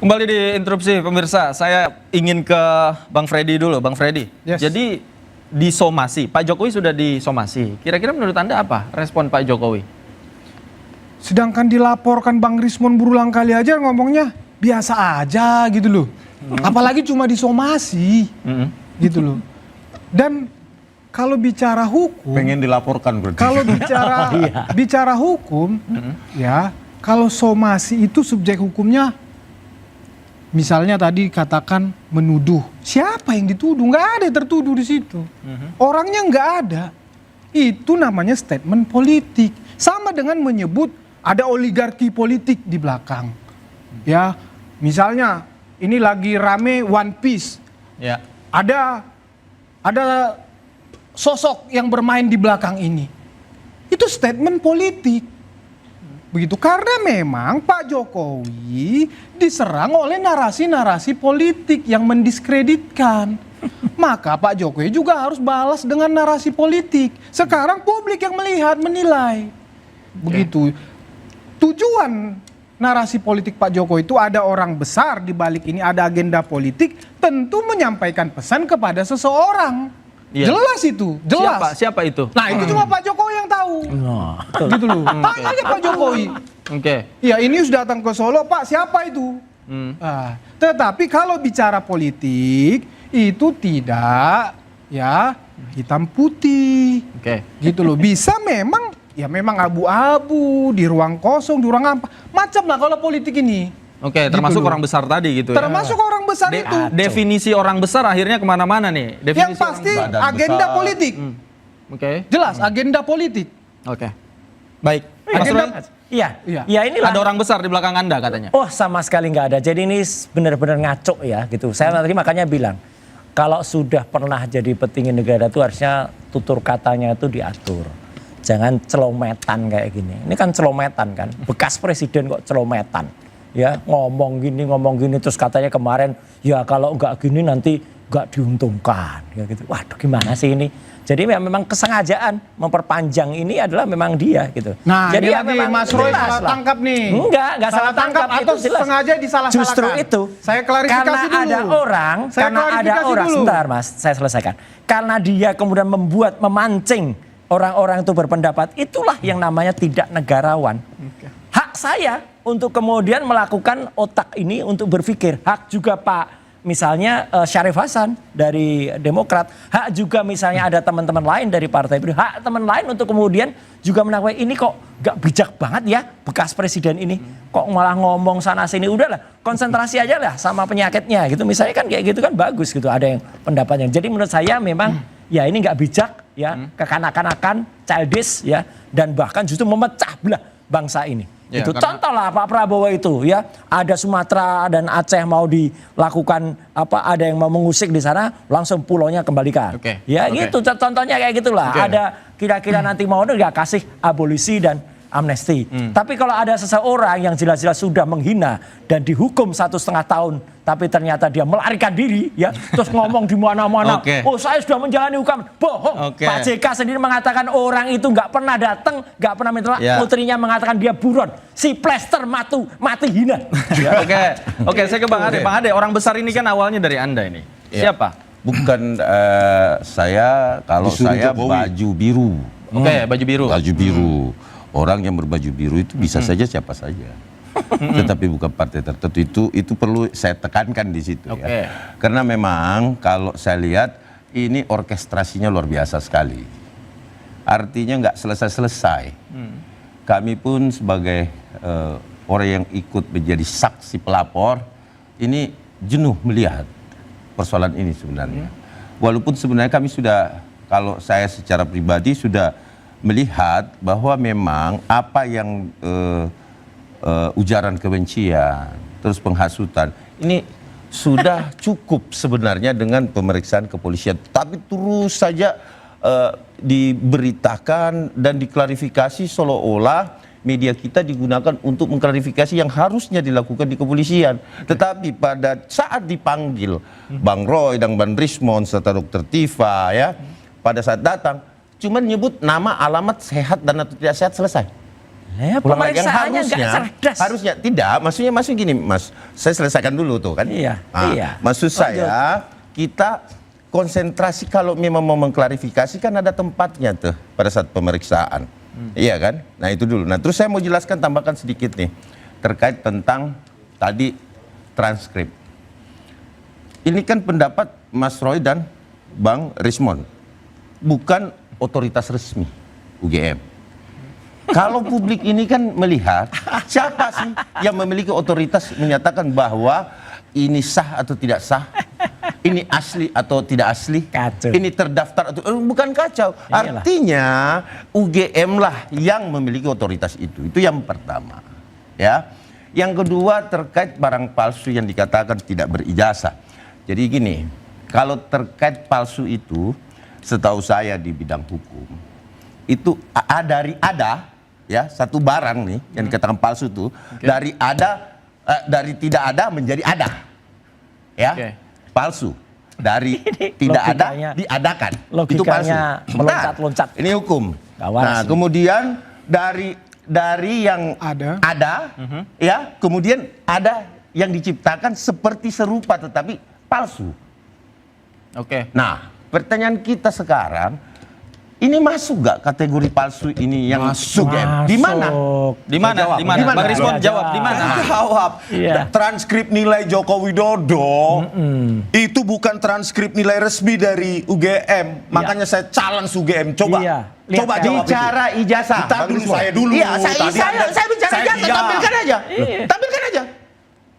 Kembali di interupsi pemirsa, saya ingin ke Bang Freddy dulu. Bang Freddy, Yes. jadi disomasi, Pak Jokowi sudah disomasi. Kira-kira menurut Anda apa respon Pak Jokowi? Sedangkan dilaporkan Bang Rismon berulang kali aja ngomongnya biasa aja gitu loh. Apalagi cuma disomasi gitu loh. Dan kalau bicara hukum, Pengen dilaporkan berarti. kalau bicara hukum, ya kalau somasi itu subjek hukumnya, misalnya tadi katakan menuduh, siapa yang dituduh? Nggak ada yang tertuduh di situ. Orangnya nggak ada. Itu namanya statement politik. Sama dengan menyebut ada oligarki politik di belakang. Ya, misalnya ini lagi rame One Piece. Ya. Ada sosok yang bermain di belakang ini. Itu statement politik. Begitu, karena memang Pak Jokowi diserang oleh narasi-narasi politik yang mendiskreditkan. Maka Pak Jokowi juga harus balas dengan narasi politik. Sekarang publik yang melihat, menilai. Begitu. Tujuan narasi politik Pak Jokowi itu ada orang besar di balik ini, ada agenda politik, tentu menyampaikan pesan kepada seseorang. Iya. Jelas itu, jelas. Siapa itu? Nah, itu cuma Pak Jokowi yang tahu. Gitu loh. Tanya aja Pak Jokowi. Oke. Ya, ini sudah datang ke Solo, Pak, siapa itu? Tetapi kalau bicara politik itu tidak ya hitam putih. Oke. Gitu loh. Bisa memang ya memang abu-abu di ruang kosong, di ruang apa. Macam lah kalau politik ini. Oke, Gitu termasuk loh. orang besar tadi gitu ya. Termasuk orang besar itu. Definisi orang besar akhirnya kemana-mana nih. Yang Definisi pasti badan agenda besar. politik. Oke. Jelas agenda politik. Oke. Baik. Mas Agenda Roy, Iya, Iya. ya inilah. ada orang besar di belakang Anda katanya. Oh, sama sekali nggak ada. Jadi ini benar-benar ngaco ya gitu. Saya tadi makanya bilang, kalau sudah pernah jadi petinggi negara itu harusnya tutur katanya itu diatur. Jangan celometan kayak gini. Ini kan celometan kan. Bekas presiden kok celometan. Ya ngomong gini terus katanya kemarin ya kalau nggak gini nanti nggak diuntungkan. Ya gitu. Waduh, gimana sih ini? Jadi memang kesengajaan memperpanjang ini adalah memang dia gitu. Nah, jadi ini ya lagi memang Mas Roy jelas salah lah. tangkap nih. Enggak salah tangkap atau itu jelas. sengaja disalah-salahkan. Justru itu. Saya klarifikasi karena dulu. ada orang, Saya klarifikasi dulu. sebentar Mas, saya selesaikan. Karena dia kemudian memancing orang-orang itu berpendapat, itulah yang namanya tidak negarawan. Hak saya untuk kemudian melakukan otak ini untuk berpikir. Hak juga Pak misalnya Syarif Hasan dari Demokrat, hak juga misalnya ada teman-teman lain dari Partai Perindo, hak teman lain untuk kemudian juga menakwa ini kok gak bijak banget ya bekas presiden ini, kok malah ngomong sana sini, udahlah konsentrasi aja lah sama penyakitnya gitu, misalnya kan kayak gitu kan bagus gitu, ada yang pendapatnya. Jadi menurut saya memang ya ini gak bijak ya, kekanak-kanakan, childish ya, dan bahkan justru memecah belah bangsa ini. Ya, Itu karena- contoh lah Pak Prabowo itu ya, ada Sumatera dan Aceh mau dilakukan apa, ada yang mau mengusik di sana, langsung pulaunya kembalikan. Oke, Ya oke. gitu contohnya kayak gitulah. Oke. Ada kira-kira nanti mau nggak kasih abolisi dan amnesti. Tapi kalau ada seseorang yang jelas-jelas sudah menghina dan dihukum 1,5 tahun, tapi ternyata dia melarikan diri ya, terus ngomong di mana-mana, Oke. oh saya sudah menjalani hukuman, bohong. Oke. Pak JK sendiri mengatakan orang itu nggak pernah datang, nggak pernah minta, Ya. putrinya mengatakan dia buron, si plester mati hina. Oke, saya ke Bang Ade. Bang Ade, orang besar ini kan awalnya dari Anda ini. Ya. Siapa? Bukan saya, kalau Disuruh saya Jokowi. baju biru. Oke, baju biru. Baju biru. Orang yang berbaju biru itu bisa saja siapa saja. Tetapi bukan partai tertentu, itu perlu saya tekankan di situ Oke. ya. Karena memang kalau saya lihat ini orkestrasinya luar biasa sekali. Artinya nggak selesai-selesai. Kami pun sebagai orang yang ikut menjadi saksi pelapor ini jenuh melihat persoalan ini sebenarnya. Walaupun sebenarnya kami sudah, kalau saya secara pribadi sudah melihat bahwa memang apa yang ujaran kebencian, terus penghasutan, ini sudah cukup sebenarnya dengan pemeriksaan kepolisian. Tapi terus saja diberitakan dan diklarifikasi seolah-olah media kita digunakan untuk mengklarifikasi yang harusnya dilakukan di kepolisian. Tetapi pada saat dipanggil Bang Roy dan Bang Rismon serta Dr. Tifa ya, pada saat datang cuma nyebut nama, alamat, sehat dan atau tidak sehat, selesai. Pulang lagi yang pemeriksaannya nggak cerdas. harusnya tidak, maksudnya gini, Mas. Saya selesaikan dulu tuh kan. Iya, iya. Maksud saya kita konsentrasi kalau memang mau mengklarifikasi kan ada tempatnya tuh pada saat pemeriksaan. Iya kan? Nah, itu dulu. Nah, terus saya mau jelaskan tambahkan sedikit nih terkait tentang tadi transkrip. Ini kan pendapat Mas Roy dan Bang Rismon, bukan otoritas resmi UGM. Kalau publik ini kan melihat siapa sih yang memiliki otoritas menyatakan bahwa ini sah atau tidak sah, ini asli atau tidak asli, Kacau. ini terdaftar atau bukan kacau. Iyalah. Artinya UGM lah yang memiliki otoritas itu. Itu yang pertama. Ya. Yang kedua terkait barang palsu yang dikatakan tidak berijazah. Jadi gini, kalau terkait palsu itu, setahu saya di bidang hukum, itu dari ada, ya satu barang nih yang dikatakan palsu itu, dari tidak ada menjadi ada, ya palsu. Dari tidak ada diadakan, itu palsu. Logikanya meloncat-loncat. Ini hukum. Gak waras Nah, ini. kemudian dari yang ada, ya kemudian ada yang diciptakan seperti serupa tetapi palsu. Oke. Nah, pertanyaan kita sekarang, ini masuk gak kategori palsu ini yang masuk? Di mana? Di mana? Di mana? Bang Rismon jawab di mana? Jawab. Iya. Transkrip nilai Joko Widodo itu bukan transkrip nilai resmi dari UGM. Makanya saya challenge UGM. Coba, Iya. coba Lihat, jawab Bicara itu. ijazah. Kita dulu, saya dulu. Iya, Tadi Anda- saya bicara saya ijazah, diam. tampilkan aja. Tampilkan aja.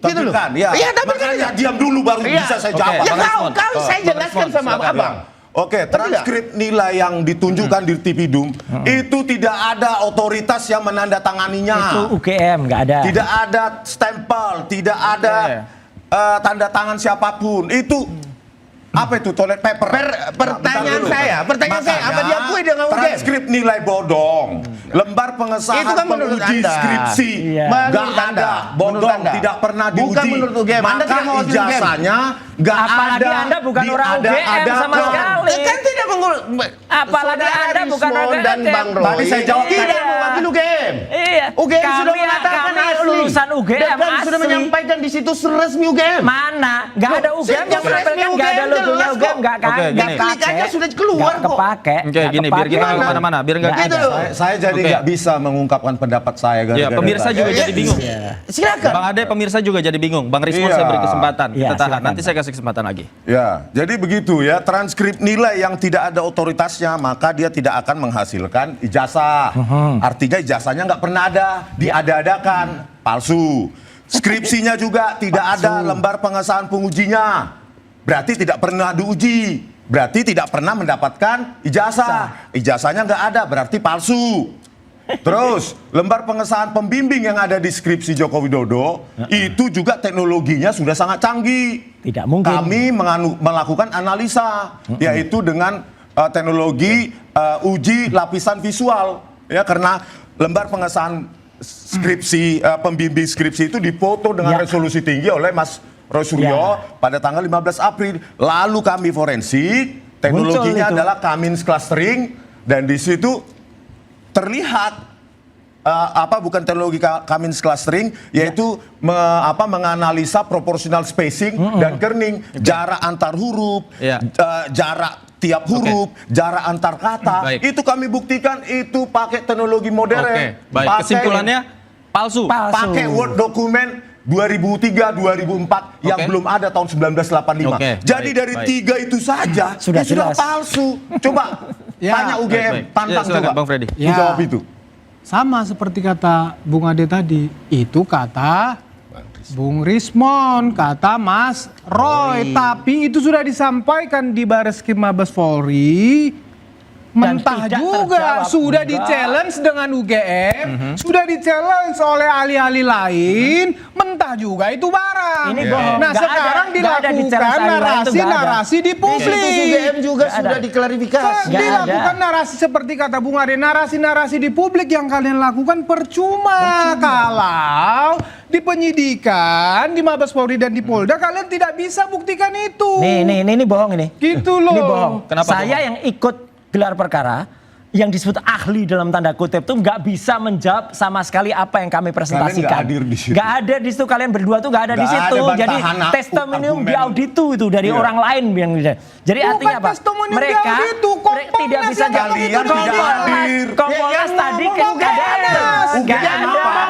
Gitu loh. Tampilkan, ya. Iya, tampilkan Makanya aja. diam dulu baru Iya. bisa saya Oke, jawab. Ya Bang Rismon. kau saya Bang jelaskan Rismon, sama silakan. abang. Oke, transkrip nilai yang ditunjukkan di Tipidum itu tidak ada otoritas yang menandatanganinya. Itu UGM nggak ada. Tidak ada stempel, tidak ada tanda tangan siapapun. Itu apa itu toilet paper? Pertanyaan saya apa diakui dengan UGM? Transkrip nilai bodong, lembar pengesahan Itu kan menurut penguji Anda. skripsi, Iya. nggak Menurut Anda. ada, Menurut bodong, Anda. tidak pernah Bukan diuji. menurut UGM. Anda Maka tidak mewakili UGM. ijazahnya nggak Apalagi ada. Anda bukan orang UGM sama sekali. Kan tidak mengurus. Apalagi Anda bukan Rismon dan UGM. Bang Roy. Tadi saya jawab tidak Iya. mewakili UGM. Iya. UGM sudah mengatakan kami asli. lulusan UGM Dan sudah asli. menyampaikan di situ resmi UGM. Mana? Nggak ada UGM yang menampilkan, nggak ada logonya UGM, nggak kan? Oke, Nggak gini. Klik aja sudah keluar nggak kok. kepake. Oke, gini biar kita nggak kemana-mana, biar nggak Nggak gitu. ada. Saya jadi Oke. nggak bisa mengungkapkan pendapat saya. Ya, gara-gara pemirsa tadi. juga jadi bingung. Silakan. Bang Ade, pemirsa juga jadi bingung. Bang Rismon Iya. saya beri kesempatan. Iya, Kita tahan. silakan, Nanti saya kasih kesempatan lagi. Ya, jadi begitu ya. Transkrip nilai yang tidak ada otoritasnya, maka dia tidak akan menghasilkan ijazah. Artinya ijazahnya nggak pernah ada, diada-adakan, palsu. Skripsinya juga tidak ada lembar pengesahan pengujinya. Berarti tidak pernah diuji. Berarti tidak pernah mendapatkan ijazah. Ijazahnya nggak ada, berarti palsu. Terus lembar pengesahan pembimbing yang ada di skripsi Joko Widodo itu juga teknologinya sudah sangat canggih. Tidak mungkin. Kami melakukan analisa yaitu dengan teknologi uji lapisan visual ya, karena lembar pengesahan skripsi pembimbing skripsi itu dipoto dengan Ya. resolusi tinggi oleh Mas Roy Suryo Ya. pada tanggal 15 April. Lalu kami forensik, teknologinya Muncul itu. adalah Cummins clustering dan di situ terlihat bukan teknologi Cummins clustering, yaitu menganalisa proportional spacing dan kerning, jarak antar huruf, Iya. jarak tiap huruf, jarak antar kata. Baik. Itu kami buktikan itu pakai teknologi modern. Oke, baik. Pakai- Kesimpulannya palsu. Palsu. pakai Word dokumen 2003-2004 yang Oke. belum ada tahun 1985. Oke, Jadi baik, dari baik. 3 itu saja Sudah sudah jelas. palsu. Coba Ya. tanya UGM, Baik, baik. tantang Ya, silakan, coba. Bang Freddy. Ya. Jawab itu. Sama seperti kata Bung Ade tadi, itu kata Bung Rismon, kata Mas Roy, tapi itu sudah disampaikan di Bareskrim Mabes Polri. Dan Mentah tidak juga, terjawab. sudah Enggak. di-challenge dengan UGM, sudah di-challenge oleh ahli-ahli lain, mentah juga itu barang. Ini bohong. Nah Nggak sekarang ada. Nggak ada di dilakukan challenge ahli lain itu nggak ada. narasi-narasi di publik. UGM juga Nggak sudah ada. diklarifikasi. Nggak Dilakukan ada. narasi seperti kata Bung Ade, narasi-narasi di publik yang kalian lakukan percuma. Kalau di penyidikan, di Mabes Polri dan di Polda kalian tidak bisa buktikan itu. Nih bohong ini. Gitu loh. Ini bohong. Kenapa Saya bohong? yang ikut gelar perkara yang disebut ahli dalam tanda kutip itu nggak bisa menjawab sama sekali apa yang kami presentasikan. Kalian nggak hadir di situ. Nggak ada di situ, kalian berdua tuh nggak ada di Nggak situ. ada Jadi bantahan aku, testimonium argumen. di auditu itu dari Iya. orang lain yang jadi Bukan artinya apa? testimonium di Mereka auditu, tidak bisa Kompolnas jawab. yang tidak hadir. Kompolnas tadi kan nggak ada. Nggak ada.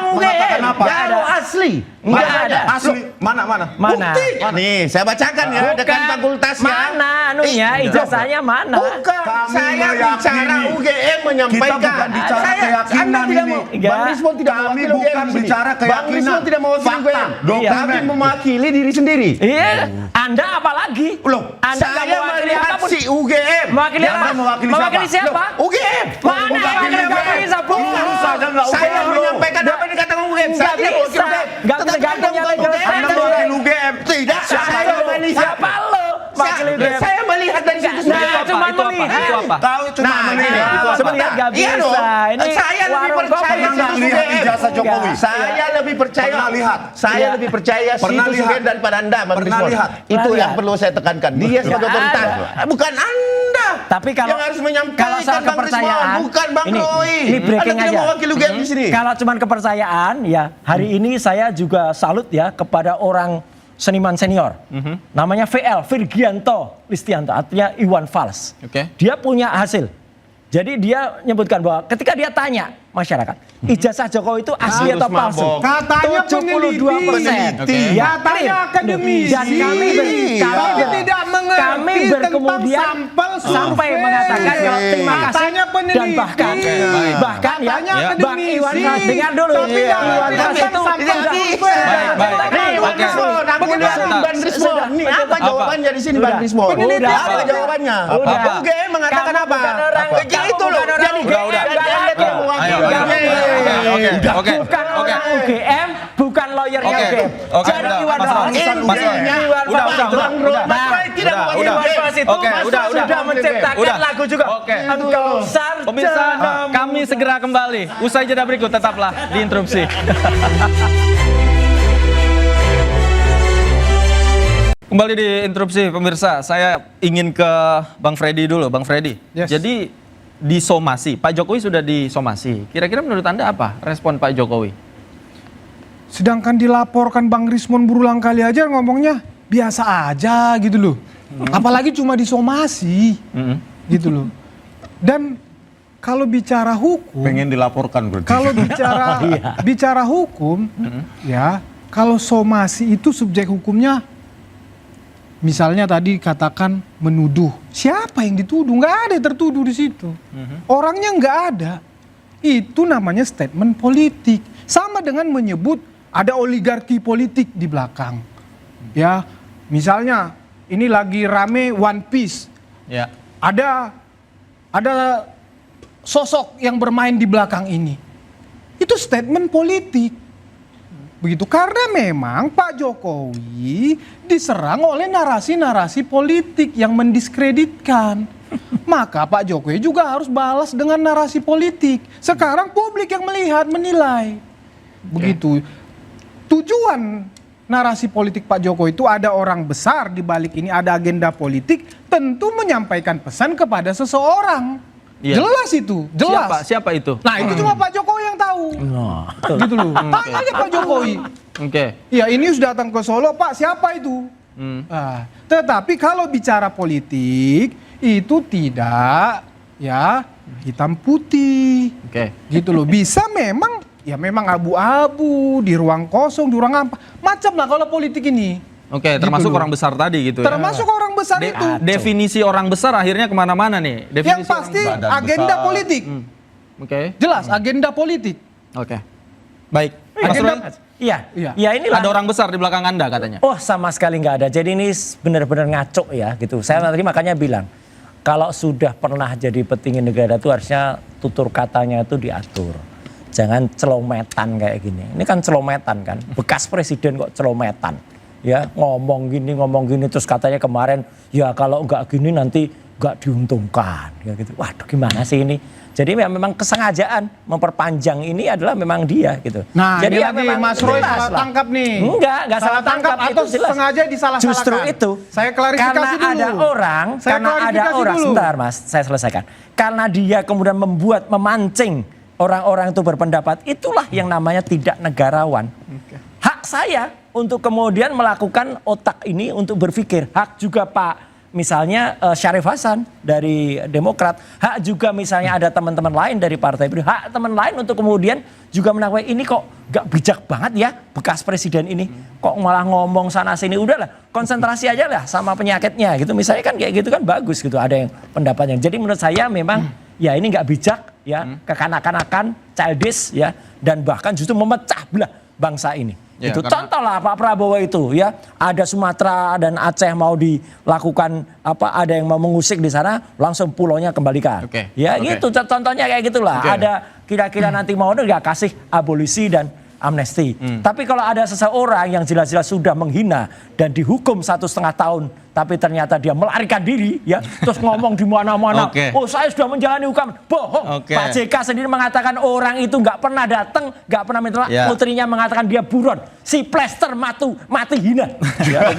Mengatakan apa? Nggak ada. Asli. Nggak ada. Asli. Mana? Mana? Bukti. Nih, saya bacakan ya Bukan. dekan fakultasnya. Mana anunya, ijazahnya mana? Bukan. Kami Saya bicara meyakini. UGM Kita menyampaikan. bukan bicara keyakinan Anda tidak ini. mau. Bang Rismon tidak Kami mewakili bukan UGM di sini. bicara Bang keyakinan. Rismon tidak mewakili Fakta, UGM. dokumen. Tapi mewakili diri sendiri. Iya, Anda apalagi? Loh, Anda nggak saya mewakili melihat apapun. si UGM. Mewakili Anda apa? mewakili Mewakili siapa? siapa? UGM. Mana Mewakili yang mewakili siapa? Tentu saja nggak Saya UGM. menyampaikan apa yang dikatakan UGM. Saya Nggak tidak mewakili bisa. UGM. Nggak bisa Tetapi gantung Anda yang mewakili lain. Anda UGM. mewakili UGM. Tidak, saya melihat. Siapa lo? Mewakili UGM. Saya melihat dari situ. Nah, Itu apa? cuma Itu apa? melihat. Itu apa? Tahu cuma Nah, melihat. Itu apa? Sebentar nggak Iya bisa. dong. Ini Saya lebih warung percaya kopi. Pernah nggak situs lihat UGM. ijazah Jokowi? Saya lebih percaya. Pernah lihat? Saya Iya. lebih percaya Pernah situs lihat? UGM daripada Anda, Bang Pernah Rismon. lihat? Itu Pernah yang lihat? perlu saya tekankan. Dia sebagai Nggak otoritas. ada. Bukan Anda. Tapi kalau yang harus menyampaikan kalau soal Bang kepercayaan, Rismon, bukan Bang ini, Roy. ini breaking Anda tidak aja. mewakili UGM di sini. Kalau cuman kepercayaan, ya hari ini saya juga salut ya kepada orang seniman senior. Namanya VL, Virgianto Listianto, artinya Iwan Fals. Oke. Dia punya hasil. Jadi dia menyebutkan bahwa ketika dia tanya masyarakat, ijazah Jokowi itu asli Harus atau palsu? mabok. Katanya 72%. peneliti. Ya, Katanya clear. akademisi. Dan kami Tapi tidak mengerti kami tentang berkemudian sampel sampai survei. mengatakan kalau terima kasih Katanya peneliti. dan bahkan bahkan ya Katanya Bang akademisi. Iwan Fals dengar dulu. Tapi tidak Iwan mengerti Fals tentang itu sampel udah- survei. Baik, baik. Nih, Bang Oke. Rismon, aku Sebentar. lihat Bang Rismon. Sudah. Nih, apa Apa? jawabannya di sini Udah. Bang Rismon? Udah. Apa jawabannya? Udah. UGM mengatakan Kamu apa? bukan orang Apa? UGM, Itu loh. bukan orang Jadi UGM, Anda bukan tidak aku. mewakili Ayo, UGM. Oke. Bukan Oke. orang UGM, bukan lawyernya Oke. UGM. Oke, Jadi udah. Iwan Mas Fals. Roy. Iwan Mas Roy. Fals. Udah. Nah, tidak Udah, mewakili udah. Iwan UGM. Fals itu Oke, udah. sudah menciptakan Udah. lagu juga. Oke. Engkau Pemirsa, sarjana kami segera kembali. Usai jeda berikut, tetaplah di Interupsi. Kembali di Interupsi, pemirsa. Saya ingin ke Bang Freddy dulu. Bang Freddy, Yes. jadi disomasi, Pak Jokowi sudah disomasi. Kira-kira menurut Anda apa respon Pak Jokowi? Sedangkan dilaporkan Bang Rismon berulang kali aja ngomongnya biasa aja gitu loh. Apalagi cuma disomasi gitu loh. Dan kalau bicara hukum, Pengen dilaporkan berarti. kalau bicara hukum, ya kalau somasi itu subjek hukumnya, misalnya tadi katakan menuduh, siapa yang dituduh? Nggak ada yang tertuduh di situ. Orangnya nggak ada. Itu namanya statement politik. Sama dengan menyebut ada oligarki politik di belakang. Ya, misalnya ini lagi rame One Piece. Ya. Ada sosok yang bermain di belakang ini. Itu statement politik. Begitu, karena memang Pak Jokowi diserang oleh narasi-narasi politik yang mendiskreditkan. Maka Pak Jokowi juga harus balas dengan narasi politik. Sekarang publik yang melihat, menilai. Begitu. Tujuan narasi politik Pak Jokowi itu ada orang besar di balik ini, ada agenda politik, tentu menyampaikan pesan kepada seseorang. Iya. Jelas itu, jelas. Siapa itu? Nah, itu cuma Pak Jokowi yang tahu. Gitu loh. Tanya aja Pak Jokowi. Oke. Ya, ini sudah datang ke Solo, Pak, siapa itu? Nah, tetapi kalau bicara politik itu tidak ya hitam putih. Oke. Gitu loh. Bisa memang ya memang abu-abu di ruang kosong, di ruang apa. Macam lah kalau politik ini. Oke, termasuk loh. orang besar tadi gitu ya. Termasuk orang besar itu. Definisi orang besar akhirnya kemana-mana nih. Yang Definisi pasti badan agenda besar. politik. Oke. Jelas agenda politik. Oke. Baik. Mas Agenda- Roy, Iya, Iya. ya inilah. ada orang besar di belakang Anda katanya. Oh, sama sekali nggak ada. Jadi ini benar-benar ngaco ya gitu. Saya tadi makanya bilang kalau sudah pernah jadi petinggi negara itu harusnya tutur katanya itu diatur. Jangan celometan kayak gini. Ini kan celometan kan. Bekas presiden kok celometan. ya ngomong gini terus katanya kemarin ya kalau nggak gini nanti nggak diuntungkan ya gitu. Waduh gimana sih ini? Jadi memang kesengajaan memperpanjang ini adalah memang dia gitu. Nah, jadi ini ya lagi memang Mas Roy jelas salah lah. tangkap nih. Enggak salah tangkap atau itu jelas. sengaja disalah-salahkan. Justru itu. Saya klarifikasi karena dulu. ada orang, Saya karena ada klarifikasi orang, dulu. sebentar Mas, saya selesaikan. Karena dia kemudian memancing orang-orang itu berpendapat, itulah yang namanya tidak negarawan. Hak saya untuk kemudian melakukan otak ini untuk berpikir. Hak juga Pak misalnya Syarif Hasan dari Demokrat, hak juga misalnya ada teman-teman lain dari Partai Perindo, hak teman lain untuk kemudian juga menakwa ini kok gak bijak banget ya bekas presiden ini, kok malah ngomong sana sini, udahlah konsentrasi aja lah sama penyakitnya gitu, misalnya kan kayak gitu kan bagus gitu, ada yang pendapatnya. Jadi menurut saya memang ya ini gak bijak ya, kekanak-kanakan, childish ya, dan bahkan justru memecah belah bangsa ini. Ya, itu karena- contoh lah Pak Prabowo itu ya, ada Sumatera dan Aceh mau dilakukan apa, ada yang mau mengusik di sana, langsung pulaunya kembalikan. Oke, Ya oke. gitu contohnya kayak gitulah. Oke. Ada kira-kira nanti mau ya kasih abolisi dan amnesti. Tapi kalau ada seseorang yang jelas-jelas sudah menghina dan dihukum 1,5 tahun, tapi ternyata dia melarikan diri ya, terus ngomong di mana-mana, Oke. oh saya sudah menjalani hukuman, bohong. Oke. Pak JK sendiri mengatakan orang itu nggak pernah datang, nggak pernah minta, Ya. putrinya mengatakan dia buron, si plester mati hina. Ya.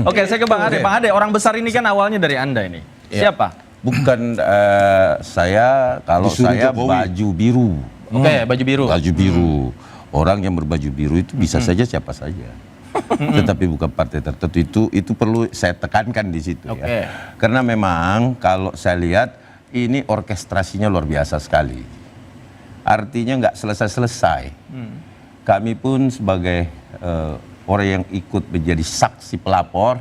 Oke, saya ke Bang Ade. Bang Ade, orang besar ini kan awalnya dari Anda ini. Ya. Siapa? Bukan saya, kalau Disuruh saya Jokowi. baju biru. Oke, baju biru. Baju biru. Orang yang berbaju biru itu bisa saja siapa saja. Tetapi bukan partai tertentu, itu perlu saya tekankan di situ Oke. ya. Karena memang kalau saya lihat ini orkestrasinya luar biasa sekali. Artinya nggak selesai-selesai. Kami pun sebagai orang yang ikut menjadi saksi pelapor,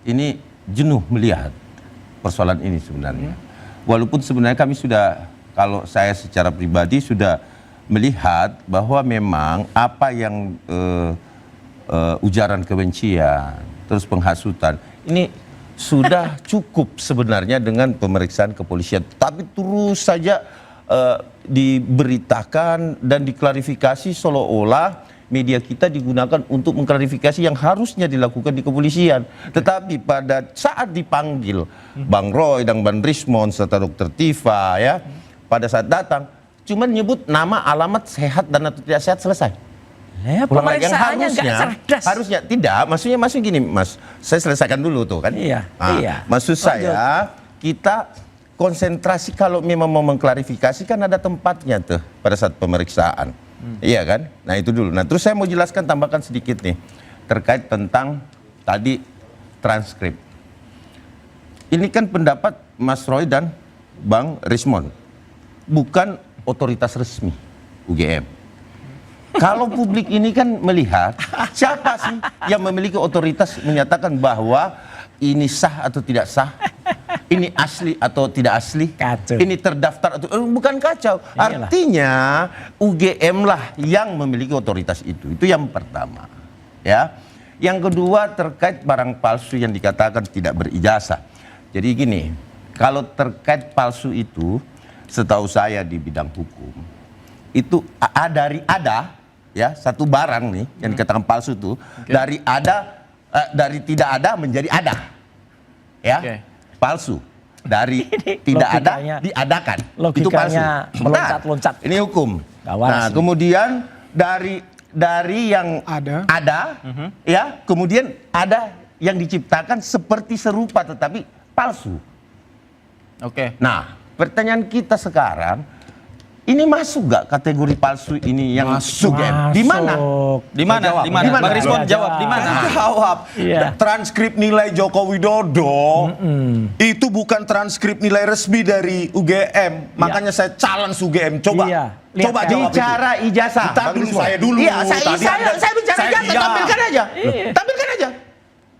ini jenuh melihat persoalan ini sebenarnya. Walaupun sebenarnya kami sudah, kalau saya secara pribadi sudah melihat bahwa memang apa yang ujaran kebencian, terus penghasutan, ini sudah cukup sebenarnya dengan pemeriksaan kepolisian. Tapi terus saja diberitakan dan diklarifikasi seolah-olah media kita digunakan untuk mengklarifikasi yang harusnya dilakukan di kepolisian. Tetapi pada saat dipanggil Bang Roy dan Bang Rismond serta Dr. Tifa ya, pada saat datang cuma nyebut nama, alamat, sehat dan atau tidak sehat, selesai. Ya, Pulang lagi. Yang pemeriksaannya nggak cerdas. harusnya tidak, maksudnya gini Mas, saya selesaikan dulu tuh kan. Iya, Nah, iya. Maksud saya kita konsentrasi kalau memang mau mengklarifikasi kan ada tempatnya tuh pada saat pemeriksaan. Iya kan? Nah itu dulu. Nah terus saya mau jelaskan, tambahkan sedikit nih terkait tentang tadi transkrip. Ini kan pendapat Mas Roy dan Bang Rismond, bukan otoritas resmi UGM. Kalau publik ini kan melihat siapa sih yang memiliki otoritas menyatakan bahwa ini sah atau tidak sah, ini asli atau tidak asli, Kacau. ini terdaftar atau bukan kacau. Iyalah. Artinya UGM lah yang memiliki otoritas itu. Itu yang pertama. Ya. Yang kedua terkait barang palsu yang dikatakan tidak berijazah. Jadi gini, kalau terkait palsu itu, setahu saya di bidang hukum itu ada ya satu barang nih yang dikatakan palsu itu dari tidak ada menjadi ada, ya. Oke. Palsu. Dari tidak ada logikanya- diadakan, itu logikanya palsu. meloncat-loncat. Nah, ini hukum. Gak waras Nah ini. kemudian dari yang Ada. ya kemudian ada yang diciptakan seperti serupa tetapi palsu. Oke. Nah, pertanyaan kita sekarang, ini masuk gak kategori palsu ini yang masuk? Di mana? Di mana? Jawab. Di mana? Di mana? Bang Rismond Jawab. jawab di mana? Jawab. Iya. Transkrip nilai Joko Widodo itu bukan transkrip nilai resmi dari UGM. Makanya saya challenge UGM. Coba, Iya. coba Lihat, jawab itu. Bicara ijazah. Bentar Bang dulu, Rismond. saya dulu. Iya, Tadi Anda- saya bicara saya ijazah, diam. tampilkan aja. Tampilkan aja.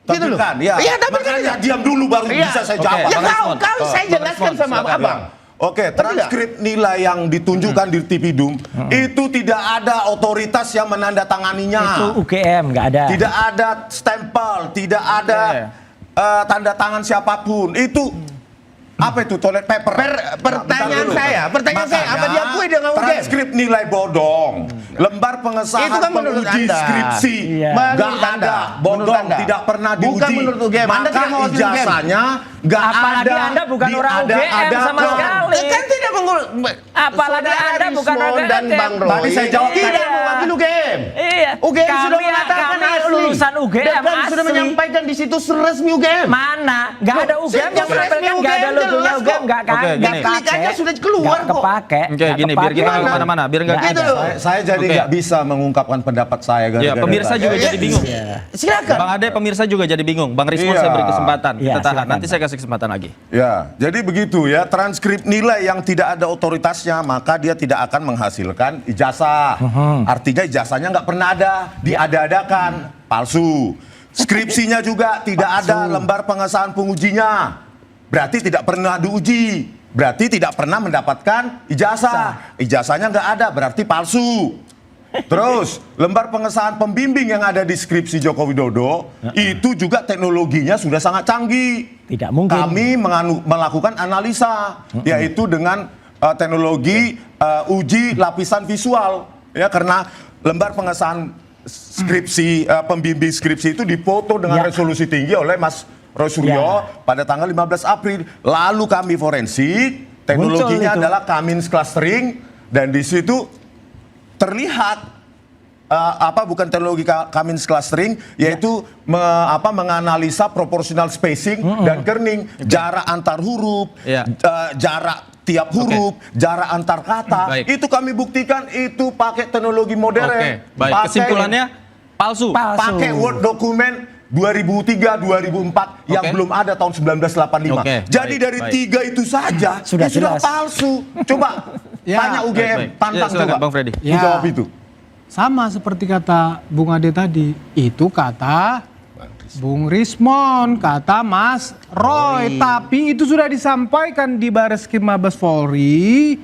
Gitu loh. Tampilkan, ya. Iya, tampilkan Makanya aja. diam dulu baru Iya. bisa saya Oke, jawab. Ya Bang kau, Rismond. saya Bang jelaskan Rismond, sama silakan. abang. Oke, transkrip nilai yang ditunjukkan di Tipidum itu tidak ada otoritas yang menandatanganinya. Itu UGM nggak ada. Tidak ada stempel, tidak ada tanda tangan siapapun. Itu Apa itu toilet paper? Pertanyaan saya, apa diakui dengan UGM? Transkrip nilai bodong, lembar pengesahan Itu kan menurut penguji Anda. skripsi, Iya. nggak Menurut ada, Anda. bodong, Menurut Anda. tidak pernah diuji. Bukan menurut UGM. Anda Maka tidak mewakili UGM. ijazahnya nggak ada. Apalagi Anda bukan orang UGM sama sekali. Kan tidak mengurus. Apalagi Anda bukan Rismon orang dan UGM. Bang Roy. Tadi saya jawab tidak tadi. mewakili UGM. Iya. UGM sudah Kami- mengatakan kami asli. lulusan UGM Dan sudah asli. menyampaikan di situs resmi UGM. Mana? Nggak ada UGM yang situs resmi menampilkan, nggak ada UGM logonya jelas UGM, kok. nggak Oke, nggak gini. Klik aja sudah keluar nggak kok. kepake. Oke, nggak gini, biar kita kepake. nggak kemana-mana, biar nggak Nggak gitu. ada. Saya jadi Oke. nggak bisa mengungkapkan pendapat saya Ya, gara-gara pemirsa tadi. juga jadi bingung. Silakan. Bang Ade, pemirsa juga jadi bingung. Bang Rismon Iya. saya beri kesempatan. Iya, Kita tahan. silakan. Nanti saya kasih kesempatan lagi. Ya, jadi begitu ya. Transkrip nilai yang tidak ada otoritasnya, maka dia tidak akan menghasilkan ijazah. Artinya ijazahnya nggak pernah ada, diada-adakan, palsu. Skripsinya juga tidak ada lembar pengesahan pengujinya. Berarti tidak pernah diuji. Berarti tidak pernah mendapatkan ijazah. Ijazahnya nggak ada, berarti palsu. Terus, lembar pengesahan pembimbing yang ada di skripsi Joko Widodo, itu juga teknologinya sudah sangat canggih. Tidak mungkin. Kami melakukan analisa, yaitu dengan teknologi uji lapisan visual. Ya, karena lembar pengesahan skripsi, pembimbing skripsi itu difoto dengan Ya. resolusi tinggi oleh Mas Roy Suryo Ya. pada tanggal 15 April. Lalu kami forensik, teknologinya Muncul itu. adalah Cummins clustering, dan di situ terlihat bukan teknologi Cummins clustering, yaitu menganalisa proportional spacing dan kerning, jarak antar huruf, Ya. jarak tiap huruf, jarak antar kata. Baik. Itu kami buktikan itu pakai teknologi modern. Oke, baik. Pakai- Kesimpulannya palsu. pakai Word dokumen 2003-2004 yang Oke. belum ada tahun 1985. Oke, Jadi baik, dari baik. 3 itu saja Sudah sudah jelas. palsu. Coba Ya. tanya UGM, Baik, baik. tantang Ya, silakan, coba. Bang Freddy. Ya. Jawab itu. Sama seperti kata Bung Ade tadi, itu kata Bung Rismon, kata Mas Roy, tapi itu sudah disampaikan di Bareskrim Mabes Polri.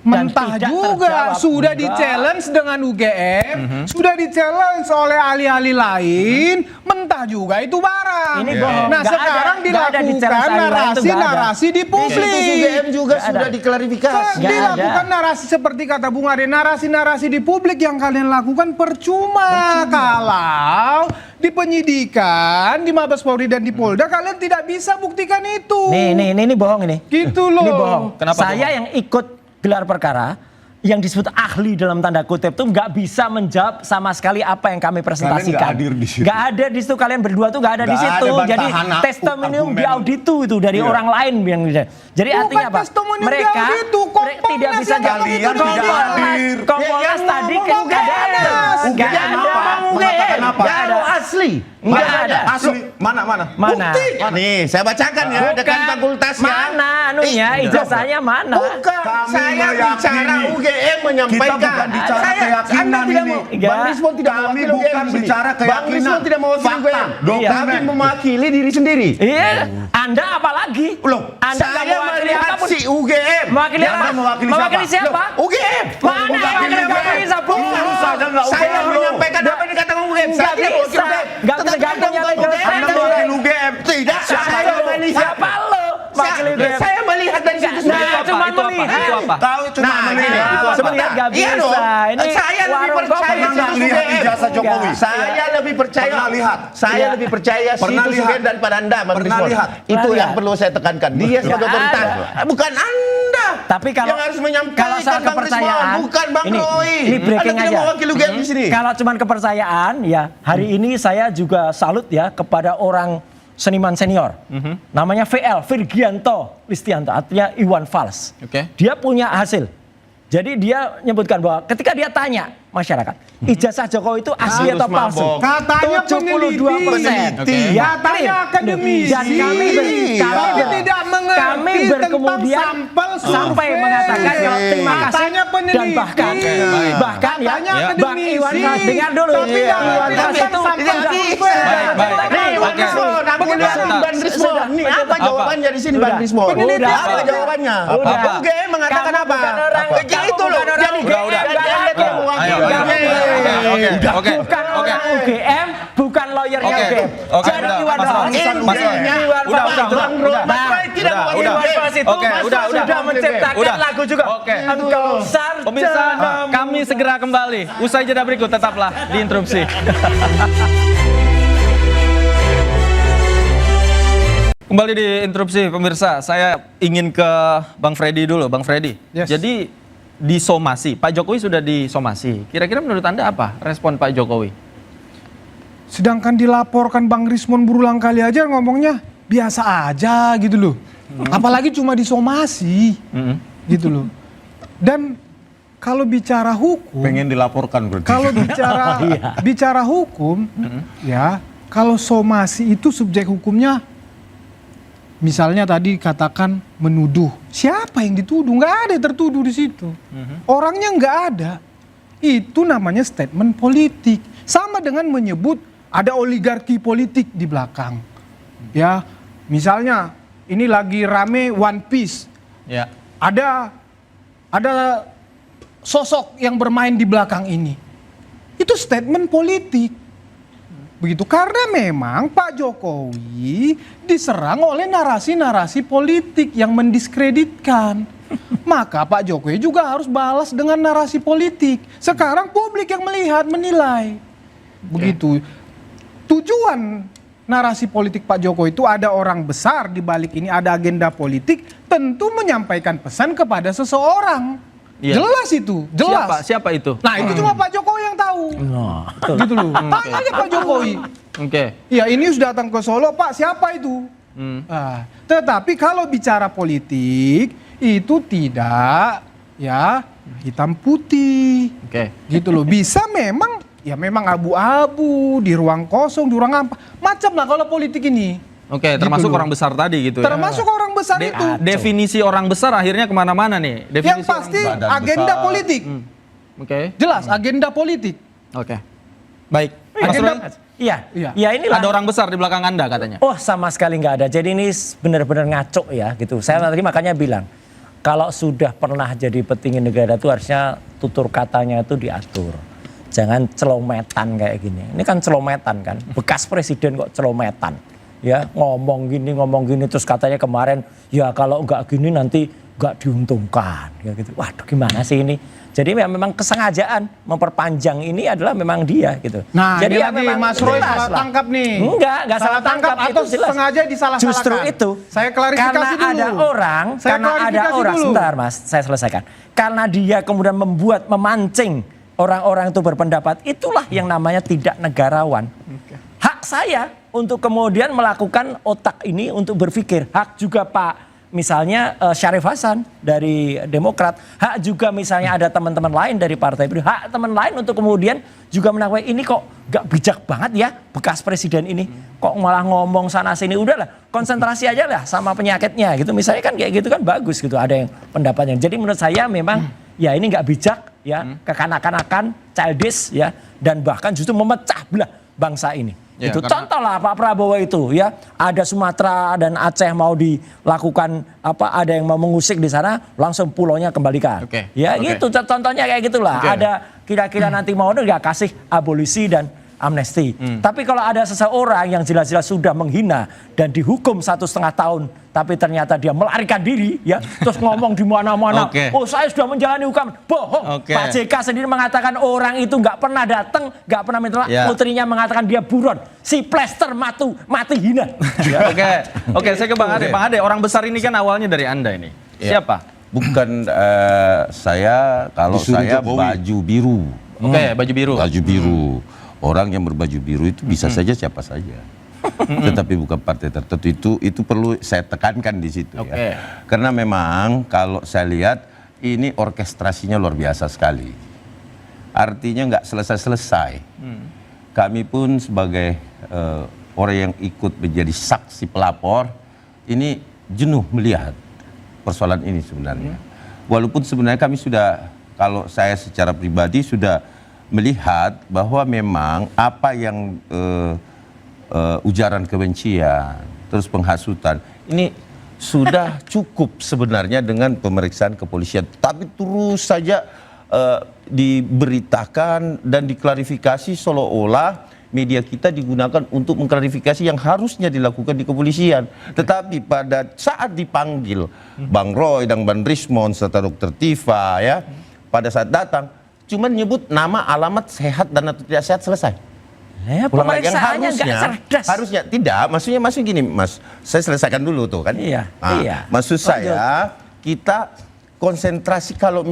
Dan Mentah tidak juga terjawab sudah juga. di-challenge dengan UGM, sudah di-challenge oleh ahli-ahli lain, mentah juga itu barang. Ini bohong. Nah, Nggak ada- sekarang nggak ada di-challenge dilakukan ahli lain itu nggak ada. narasi-narasi di publik. Situs UGM juga Nggak sudah ada. diklarifikasi. Nggak Dilakukan ada. narasi seperti kata Bung Ade, narasi-narasi di publik yang kalian lakukan percuma. Kalau di penyidikan, di Mabes Polri dan di Polda kalian tidak bisa buktikan itu. Ini bohong ini. Gitu loh. Ini bohong. Kenapa Saya yang ikut gelar perkara yang disebut ahli dalam tanda kutip itu nggak bisa menjawab sama sekali apa yang kami presentasikan. nggak hadir di situ. Nggak ada di situ, kalian berdua tuh nggak ada di Nggak situ. ada Jadi bantahan testimonium argumen. di auditu itu dari Iya. orang lain yang jadi Bukan artinya apa? testimonium di Mereka auditu, Kompolnas tidak bisa yang jawab. kalian tidak hadir. Kompolnas Ya, tadi yang kan ngomong nggak ada. Kompolnas. Nggak UGM ada. apa? Mengatakan apa? Nggak ada. Asli. Nggak ada. Asli. Mana? Mana? Bukti. Nih, saya bacakan ya dekan Bukan. fakultasnya. Mana anunya? Ijazahnya mana? Bukan, Kami saya bicara meyakini. UGM menyampaikan. Kita bukan bicara keyakinan Anda tidak ini. mau, Enggak. Bang Rismon tidak Kami mewakili bukan UGM di sini. bicara Bang keyakinan. Rismon tidak mewakili Fakta, UGM. dokumen. Kami mewakili diri sendiri. Iya, Anda apa lagi? Loh, Anda nggak Saya mewakili melihat apapun. si UGM. Mewakili Anda apa? mewakili siapa? siapa? UGM. Mana mewakili UGM? nggak bisa? Tentu saja nggak Saya UGM, loh. menyampaikan apa yang dikatakan UGM. Nggak Saya tidak mewakili bisa. UGM. Nggak bisa Tetapi gantinya Anda lagi. mewakili Anda UGM. mewakili UGM. Tidak, saya melihat. Siapa lo? Mewakili UGM. Saya melihat dari situ. Nah, Itu apa? cuma Itu apa? melihat. Itu apa? Tahu cuma Nah, menilai. ini, Itu apa? sebenarnya nggak Iya bisa. dong. Ini Saya lebih warung percaya kopi. Pernah nggak situs lihat UGM. ijazah Jokowi? Saya lebih percaya. Pernah lihat? Saya Iya. lebih percaya Pernah situs lihat? UGM daripada Anda, Bang Pernah Rismon. lihat? Itu Pernah yang lihat? perlu saya tekankan. Dia sebagai Nggak otoritas. ada. Bukan Anda. Tapi kalau yang harus menyampaikan kalau soal Bang kepercayaan, Rismon, bukan Bang ini, Roy. ini breaking Anda tidak aja. mewakili UGM di sini. Kalau cuman kepercayaan, ya hari ini saya juga salut ya kepada orang seniman senior. Namanya VL, Virgianto Listianto, artinya Iwan Fals. Oke. Dia punya hasil. Jadi dia menyebutkan bahwa ketika dia tanya masyarakat, ijazah Jokowi itu asli Harus atau palsu? mabok. Katanya 72%. Oke. Ya, Katanya clear. akademisi. Dan kami Tapi tidak mengerti kami tentang berkemudian sampel sampai survei. mengatakan bahwa terima kasih Katanya peneliti. dan bahkan Oke, baik. bahkan ya Katanya Ya. Bang Iwan Fals dengar dulu. Tapi Iya. nggak Iwan ngerti Fals tentang itu sampel udah- survei. Baik, baik. Nih, Bang Oke. Rismon, aku Bagaimana? lihat Bang Rismon. Nih, apa jawabannya di sini Bang Udah. Rismon? Udah. Apa jawabannya? Udah. UGM mengatakan Kamu apa? bukan orang- Ya, kamu itu loh. bukan orang Jadi UGM. Anda tidak mewakili Ayo, UGM. oke, oke, Bukan oke. orang UGM, bukan lawyer lawyernya Oke. UGM. Oke, Jadi udah, Iwan Mas Ron. Fals Mas Ron. Iwan Udah, Fals udah, udah. Nah, tidak udah, bukan udah. Iwan Fals itu Oke, udah. sudah menciptakan Udah. lagu juga. Oke. Engkau sarjana. Pemirsa, kami segera kembali. Usai jeda berikut, tetaplah di Interupsi. Kembali di Interupsi, pemirsa. Saya ingin ke Bang Freddy dulu. Bang Freddy, Yes. jadi disomasi, Pak Jokowi sudah disomasi. Kira-kira menurut Anda apa respon Pak Jokowi? Sedangkan dilaporkan Bang Rismon berulang kali aja ngomongnya biasa aja gitu loh. Apalagi cuma disomasi gitu loh. Dan kalau bicara hukum, Pengen dilaporkan berarti. kalau bicara hukum, ya kalau somasi itu subjek hukumnya, misalnya tadi katakan menuduh, siapa yang dituduh? Nggak ada yang tertuduh di situ. Orangnya nggak ada. Itu namanya statement politik. Sama dengan menyebut ada oligarki politik di belakang. Ya, misalnya ini lagi rame One Piece. Ya. Ada sosok yang bermain di belakang ini. Itu statement politik. Begitu, karena memang Pak Jokowi diserang oleh narasi-narasi politik yang mendiskreditkan. Maka Pak Jokowi juga harus balas dengan narasi politik. Sekarang publik yang melihat, menilai. Begitu. Tujuan narasi politik Pak Jokowi itu ada orang besar di balik ini, ada agenda politik, tentu menyampaikan pesan kepada seseorang. Iya. Jelas itu, jelas. Siapa itu? Nah, itu cuma Pak Jokowi yang tahu. Gitu loh. Tanya aja Pak Jokowi. Oke. Ya, ini sudah datang ke Solo, Pak, siapa itu? Nah, tetapi kalau bicara politik itu tidak ya hitam putih. Oke. Gitu loh. Bisa memang ya memang abu-abu di ruang kosong, di ruang apa. Macam lah kalau politik ini. Oke, Gitu termasuk loh. orang besar tadi gitu ya. Termasuk orang besar itu. Definisi orang besar akhirnya kemana-mana nih. Yang Definisi pasti Badan agenda besar. politik. Oke. Jelas agenda politik. Oke. Baik. Mas Agenda- Roy, Iya, Iya. ya inilah. ada orang besar di belakang Anda katanya. Oh, sama sekali nggak ada. Jadi ini benar-benar ngaco ya gitu. Saya tadi makanya bilang, kalau sudah pernah jadi petinggi negara itu harusnya tutur katanya itu diatur. Jangan celometan kayak gini. Ini kan celometan kan. Bekas presiden kok celometan. Ya ngomong gini terus katanya kemarin ya kalau nggak gini nanti nggak diuntungkan. Ya gitu. Waduh, gimana sih ini? Jadi memang kesengajaan memperpanjang ini adalah memang dia gitu. Nah, jadi ini lagi Mas Roy jelas salah lah. tangkap nih. Enggak salah tangkap atau itu jelas. sengaja disalah-salahkan. Justru itu. Saya klarifikasi karena dulu. ada orang, Saya karena ada klarifikasi orang, dulu. sebentar Mas, saya selesaikan. Karena dia kemudian memancing orang-orang itu berpendapat, itulah yang namanya tidak negarawan. Hak saya untuk kemudian melakukan otak ini untuk berpikir. Hak juga Pak misalnya Syarif Hasan dari Demokrat, hak juga misalnya ada teman-teman lain dari Partai Perindo, hak teman lain untuk kemudian juga menakwa ini kok gak bijak banget ya bekas presiden ini, kok malah ngomong sana sini, udahlah konsentrasi aja lah sama penyakitnya gitu, misalnya kan kayak gitu kan bagus gitu, ada yang pendapatnya. Jadi menurut saya memang ya ini gak bijak ya, kekanak-kanakan, childish ya, dan bahkan justru memecah belah bangsa ini. Ya, Itu karena- contoh lah Pak Prabowo itu ya, ada Sumatera dan Aceh mau dilakukan apa, ada yang mau mengusik di sana, langsung pulaunya kembalikan. Oke, Ya oke. gitu contohnya kayak gitulah. Oke. Ada kira-kira nanti mau nggak kasih abolisi dan amnesti. Tapi kalau ada seseorang yang jelas-jelas sudah menghina dan dihukum 1,5 tahun, tapi ternyata dia melarikan diri ya, terus ngomong di mana-mana, Oke. oh saya sudah menjalani hukuman, bohong. Oke. Pak JK sendiri mengatakan orang itu nggak pernah datang, nggak pernah minta, Ya. putrinya mengatakan dia buron, si plester mati hina. Ya. Oke, saya ke Bang Ade. Bang Ade, orang besar ini kan awalnya dari Anda ini. Ya. Siapa? Bukan saya, kalau Disuruh saya Jokowi. baju biru. Oke, baju biru. Baju biru. Orang yang berbaju biru itu bisa saja siapa saja. Tetapi bukan partai tertentu, itu perlu saya tekankan di situ Oke. ya. Karena memang kalau saya lihat ini orkestrasinya luar biasa sekali. Artinya nggak selesai-selesai. Kami pun sebagai orang yang ikut menjadi saksi pelapor, ini jenuh melihat persoalan ini sebenarnya. Walaupun sebenarnya kami sudah, kalau saya secara pribadi sudah melihat bahwa memang apa yang ujaran kebencian, terus penghasutan, ini sudah cukup sebenarnya dengan pemeriksaan kepolisian. Tapi terus saja diberitakan dan diklarifikasi seolah-olah media kita digunakan untuk mengklarifikasi yang harusnya dilakukan di kepolisian. Tetapi pada saat dipanggil Bang Roy dan Bang Rismond serta Dr. Tifa ya, pada saat datang cuman nyebut nama, alamat, sehat dan atau tidak sehat, selesai. Ya, Ulang lagi. Yang pemeriksaannya nggak cerdas. harusnya tidak, maksudnya gini Mas, saya selesaikan dulu tuh kan. Iya, Nah, iya. maksud saya kita konsentrasi kalau